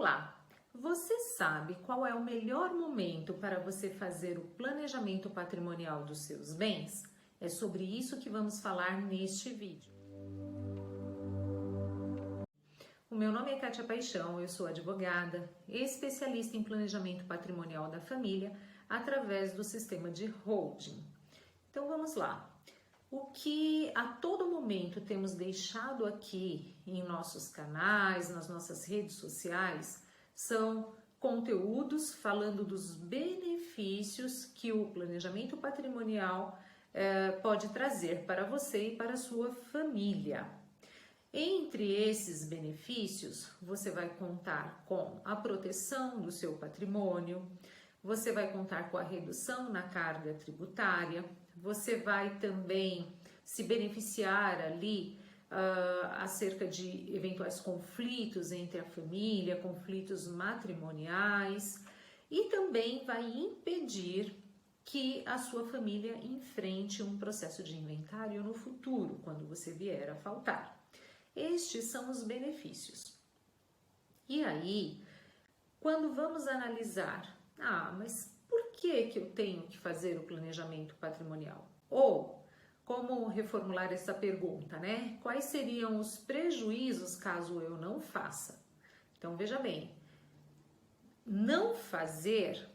Olá! Você sabe qual é o melhor momento para você fazer o planejamento patrimonial dos seus bens? É sobre isso que vamos falar neste vídeo. O meu nome é Kátia Paixão, eu sou advogada, especialista em planejamento patrimonial da família através do sistema de holding. Então vamos lá. O que a todo momento temos deixado aqui em nossos canais, nas nossas redes sociais, são conteúdos falando dos benefícios que o planejamento patrimonial pode trazer para você e para a sua família. Entre esses benefícios, você vai contar com a proteção do seu patrimônio, você vai contar com a redução na carga tributária, você vai também se beneficiar ali acerca de eventuais conflitos entre a família, conflitos matrimoniais, e também vai impedir que a sua família enfrente um processo de inventário no futuro, quando você vier a faltar. Estes são os benefícios. E aí, quando vamos analisar, mas por que eu tenho que fazer o planejamento patrimonial? Ou, como reformular essa pergunta, né? Quais seriam os prejuízos caso eu não faça? Então, veja bem, não fazer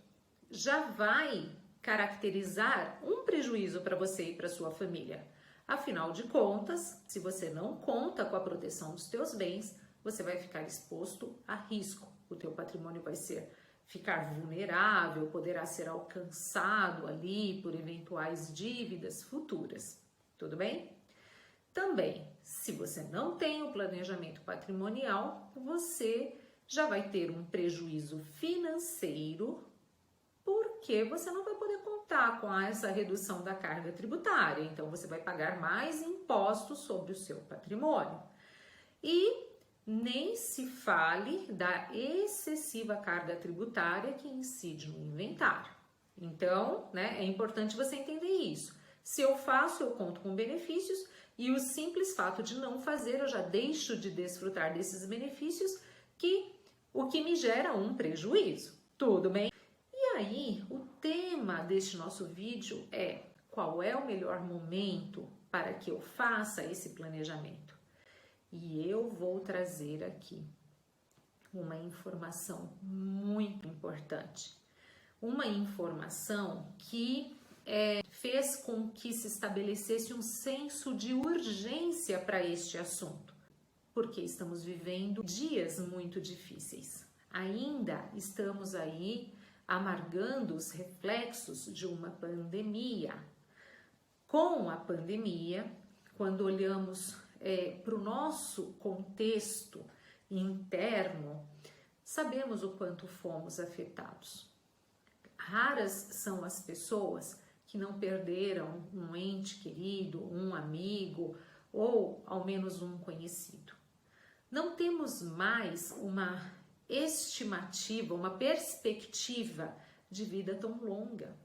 já vai caracterizar um prejuízo para você e para sua família. Afinal de contas, se você não conta com a proteção dos teus bens, você vai ficar exposto a risco. O teu patrimônio vai ficar vulnerável, poderá ser alcançado ali por eventuais dívidas futuras. Tudo bem? Também, se você não tem o planejamento patrimonial, você já vai ter um prejuízo financeiro, porque você não vai poder contar com essa redução da carga tributária. Então, você vai pagar mais impostos sobre o seu patrimônio. E nem se fale da excessiva carga tributária que incide no inventário. Então, é importante você entender isso. Se eu faço, eu conto com benefícios, e o simples fato de não fazer, eu já deixo de desfrutar desses benefícios, o que me gera um prejuízo. Tudo bem? E aí, o tema deste nosso vídeo é: qual é o melhor momento para que eu faça esse planejamento? E eu vou trazer aqui uma informação muito importante. Uma informação que fez com que se estabelecesse um senso de urgência para este assunto. Porque estamos vivendo dias muito difíceis. Ainda estamos aí amargando os reflexos de uma pandemia. Com a pandemia, quando olhamos para o nosso contexto interno, sabemos o quanto fomos afetados. Raras são as pessoas que não perderam um ente querido, um amigo ou ao menos um conhecido. Não temos mais uma estimativa, uma perspectiva de vida tão longa.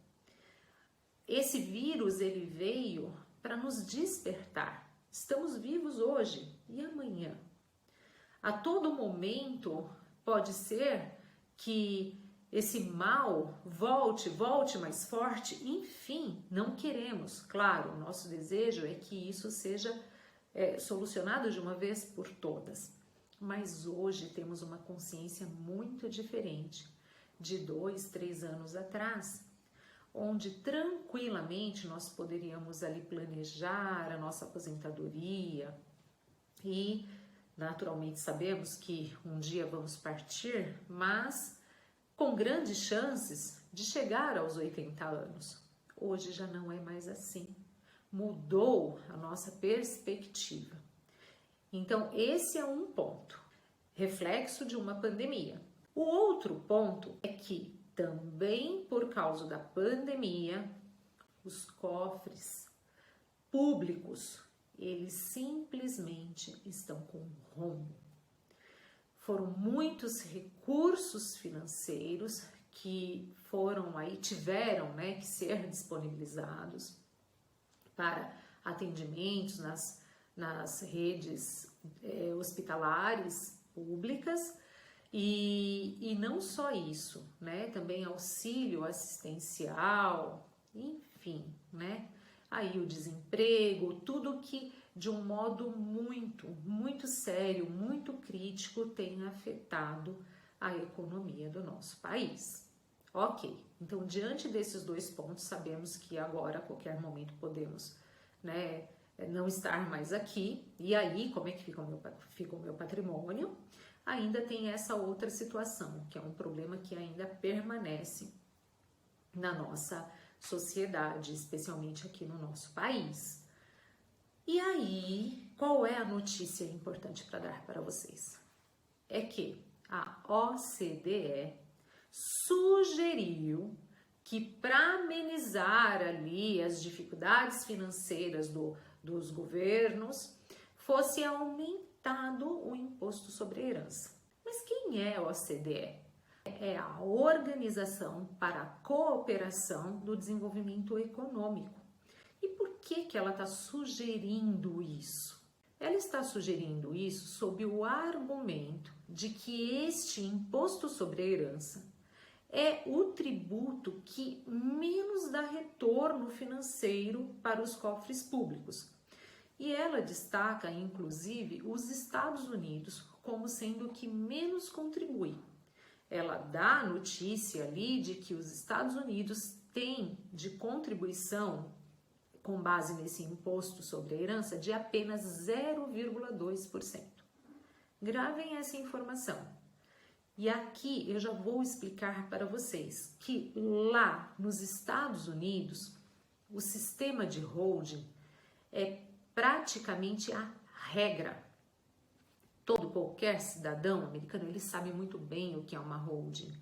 Esse vírus, ele veio para nos despertar. Estamos vivos hoje e amanhã. A todo momento pode ser que esse mal volte mais forte, enfim, não queremos. Claro, o nosso desejo é que isso seja solucionado de uma vez por todas. Mas hoje temos uma consciência muito diferente de 2, 3 anos atrás, onde tranquilamente nós poderíamos ali planejar a nossa aposentadoria e naturalmente sabemos que um dia vamos partir, mas com grandes chances de chegar aos 80 anos. Hoje já não é mais assim. Mudou a nossa perspectiva. Então, esse é um ponto, reflexo de uma pandemia. O outro ponto é que, também por causa da pandemia, os cofres públicos, eles simplesmente estão com rombo. Foram muitos recursos financeiros que tiveram que ser disponibilizados para atendimentos nas redes hospitalares públicas, E não só isso, né? Também auxílio assistencial, enfim, né? Aí o desemprego, tudo que de um modo muito sério, muito crítico tem afetado a economia do nosso país. Ok, então diante desses dois pontos, sabemos que agora, a qualquer momento, podemos, né, não estar mais aqui. E aí, como é que fica o meu patrimônio? Ainda tem essa outra situação, que é um problema que ainda permanece na nossa sociedade, especialmente aqui no nosso país. E aí, qual é a notícia importante para dar para vocês? É que a OCDE sugeriu que para amenizar ali as dificuldades financeiras dos governos, fosse aumentado o imposto sobre a herança. Mas quem é a OCDE? É a Organização para a Cooperação do Desenvolvimento Econômico. E por que ela está sugerindo isso? Ela está sugerindo isso sob o argumento de que este imposto sobre a herança é o tributo que menos dá retorno financeiro para os cofres públicos. E ela destaca, inclusive, os Estados Unidos como sendo o que menos contribui. Ela dá a notícia ali de que os Estados Unidos têm de contribuição, com base nesse imposto sobre a herança, de apenas 0,2%. Gravem essa informação. E aqui eu já vou explicar para vocês que lá nos Estados Unidos, o sistema de holding é praticamente a regra. Qualquer cidadão americano, ele sabe muito bem o que é uma holding.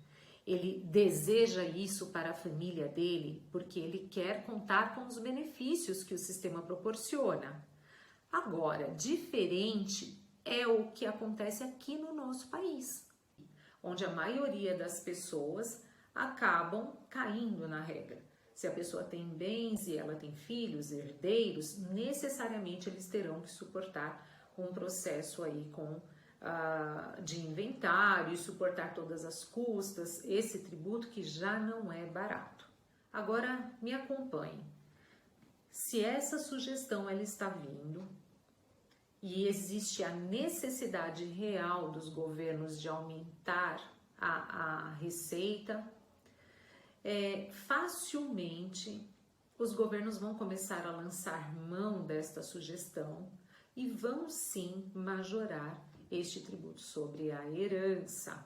Ele deseja isso para a família dele porque ele quer contar com os benefícios que o sistema proporciona. Agora, diferente é o que acontece aqui no nosso país, onde a maioria das pessoas acabam caindo na regra. Se a pessoa tem bens e ela tem filhos, herdeiros, necessariamente eles terão que suportar um processo aí de inventário e suportar todas as custas, esse tributo que já não é barato. Agora, me acompanhe. Se essa sugestão ela está vindo e existe a necessidade real dos governos de aumentar a receita, facilmente os governos vão começar a lançar mão desta sugestão e vão sim majorar este tributo sobre a herança.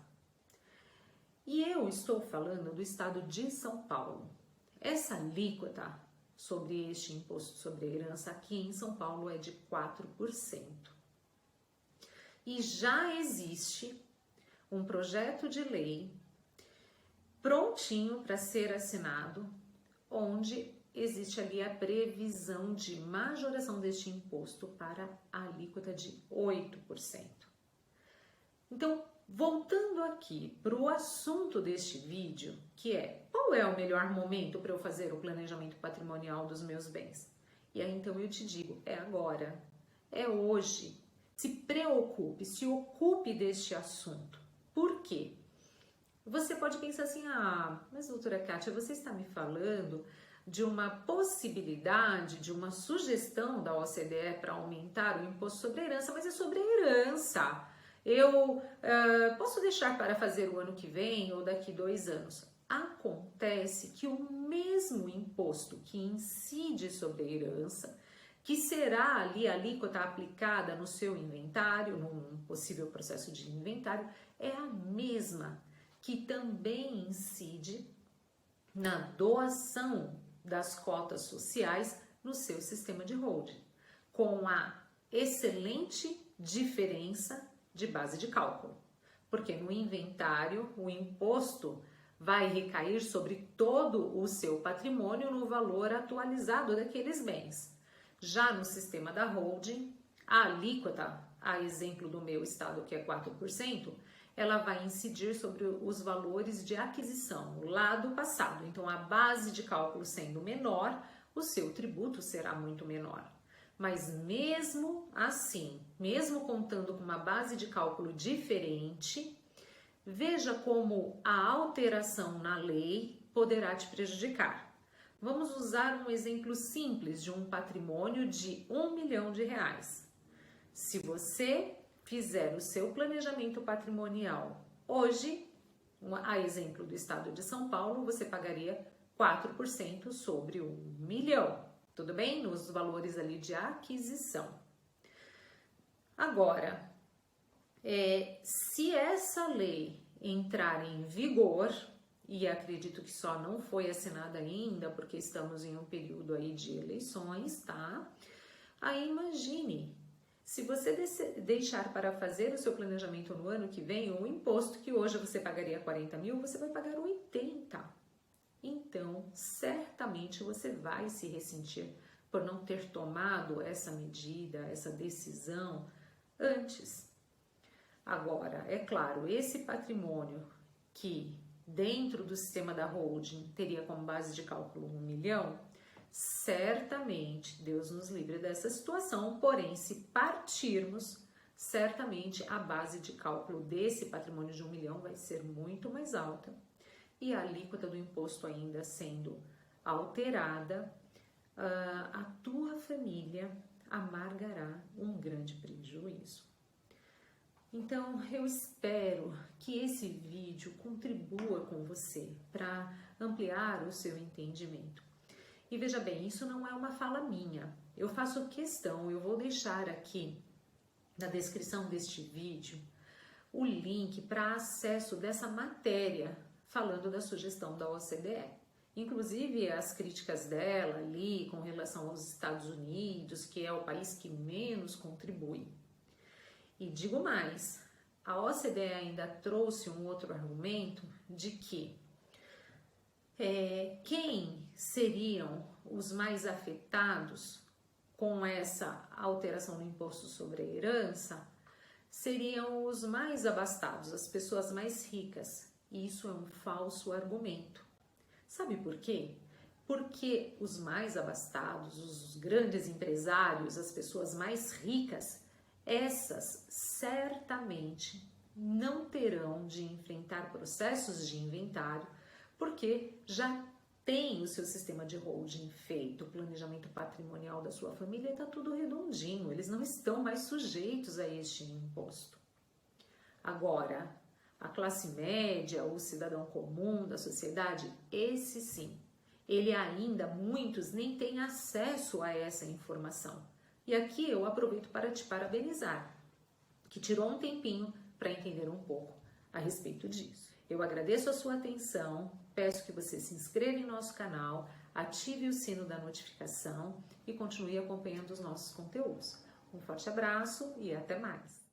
E eu estou falando do estado de São Paulo. Essa alíquota sobre este imposto sobre a herança aqui em São Paulo é de 4%. E já existe um projeto de lei prontinho para ser assinado, onde existe ali a previsão de majoração deste imposto para a alíquota de 8%. Então, voltando aqui para o assunto deste vídeo, que é qual é o melhor momento para eu fazer o planejamento patrimonial dos meus bens? E aí então eu te digo, é agora, é hoje. Se preocupe, se ocupe deste assunto. Por quê? Você pode pensar assim, mas doutora Kátia, você está me falando de uma possibilidade, de uma sugestão da OCDE para aumentar o imposto sobre a herança, mas é sobre a herança. Eu posso deixar para fazer o ano que vem ou daqui 2 anos. Acontece que o mesmo imposto que incide sobre a herança, que será ali a alíquota aplicada no seu inventário, num possível processo de inventário, é a mesma que também incide na doação das cotas sociais no seu sistema de holding, com a excelente diferença de base de cálculo, porque no inventário o imposto vai recair sobre todo o seu patrimônio no valor atualizado daqueles bens. Já no sistema da holding, a alíquota, a exemplo do meu estado que é 4%, ela vai incidir sobre os valores de aquisição lá do passado. Então, a base de cálculo sendo menor, o seu tributo será muito menor. Mas mesmo assim, mesmo contando com uma base de cálculo diferente, Veja como a alteração na lei poderá te prejudicar. Vamos usar um exemplo simples de um patrimônio de R$1 milhão. Se você fizer o seu planejamento patrimonial hoje, a exemplo do estado de São Paulo, você pagaria 4% sobre R$1 milhão, tudo bem? Nos valores ali de aquisição. Agora, se essa lei entrar em vigor, e acredito que só não foi assinada ainda, porque estamos em um período aí de eleições, tá? Aí imagine, se você deixar para fazer o seu planejamento no ano que vem, o imposto que hoje você pagaria 40 mil, você vai pagar 80. Então, certamente você vai se ressentir por não ter tomado essa medida, essa decisão antes. Agora, é claro, esse patrimônio que dentro do sistema da holding teria como base de cálculo 1 milhão, certamente, Deus nos livre dessa situação, porém, se partirmos, certamente a base de cálculo desse patrimônio de 1 milhão vai ser muito mais alta e a alíquota do imposto ainda sendo alterada, a tua família amargará um grande prejuízo. Então, eu espero que esse vídeo contribua com você para ampliar o seu entendimento. E veja bem, isso não é uma fala minha. Eu faço questão, eu vou deixar aqui na descrição deste vídeo o link para acesso dessa matéria falando da sugestão da OCDE. Inclusive as críticas dela ali com relação aos Estados Unidos, que é o país que menos contribui. E digo mais, a OCDE ainda trouxe um outro argumento de que quem seriam os mais afetados com essa alteração do imposto sobre a herança seriam os mais abastados, as pessoas mais ricas. E isso é um falso argumento. Sabe por quê? Porque os mais abastados, os grandes empresários, as pessoas mais ricas, essas certamente não terão de enfrentar processos de inventário, porque já tem o seu sistema de holding feito, o planejamento patrimonial da sua família está tudo redondinho, eles não estão mais sujeitos a este imposto. Agora, a classe média, o cidadão comum da sociedade, esse sim, ele ainda, muitos nem têm acesso a essa informação. E aqui eu aproveito para te parabenizar, que tirou um tempinho para entender um pouco a respeito disso. Eu agradeço a sua atenção, peço que você se inscreva em nosso canal, ative o sino da notificação e continue acompanhando os nossos conteúdos. Um forte abraço e até mais!